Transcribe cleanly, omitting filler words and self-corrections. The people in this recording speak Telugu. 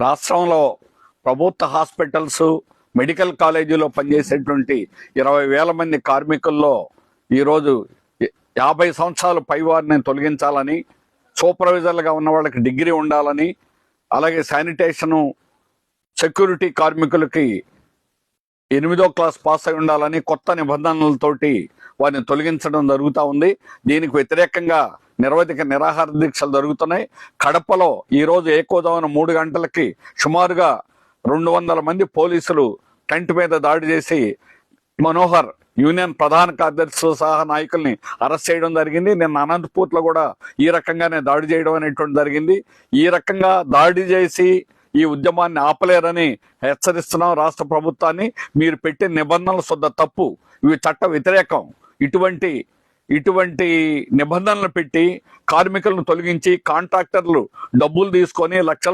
రాష్ట్రంలో ప్రభుత్వ హాస్పిటల్స్, మెడికల్ కాలేజీలో పనిచేసేటువంటి 20,000 మంది కార్మికుల్లో ఈరోజు 50 సంవత్సరాలు పైవారిని తొలగించాలని, సూపర్వైజర్లుగా ఉన్న వాళ్ళకి డిగ్రీ ఉండాలని, అలాగే శానిటేషను, సెక్యూరిటీ కార్మికులకి 8వ క్లాస్ పాస్ అయి ఉండాలని కొత్త నిబంధనలతోటి వారిని తొలగించడం జరుగుతూ ఉంది. దీనికి వ్యతిరేకంగా నిరవధిక నిరాహార దీక్షలు జరుగుతున్నాయి. కడపలో ఈరోజు ఏకోదవన 3 గంటలకి సుమారుగా 200 మంది పోలీసులు టెంట్ మీద దాడి చేసి మనోహర్ యూనియన్ ప్రధాన కార్యదర్శి సహా నాయకుల్ని అరెస్ట్ చేయడం జరిగింది. నిన్న అనంతపూర్లో కూడా ఈ రకంగానే దాడి చేయడం అనేటువంటి జరిగింది. ఈ రకంగా దాడి చేసి ఈ ఉద్యమాన్ని ఆపలేరని హెచ్చరిస్తున్నాం రాష్ట్ర ప్రభుత్వాన్ని. మీరు పెట్టే నిబంధనలు శుద్ధ తప్పు, ఇవి చట్ట వ్యతిరేకం. ఇటువంటి నిబంధనలు పెట్టి కార్మికులను తొలగించి కాంట్రాక్టర్లు డబ్బులు తీసుకొని లక్షల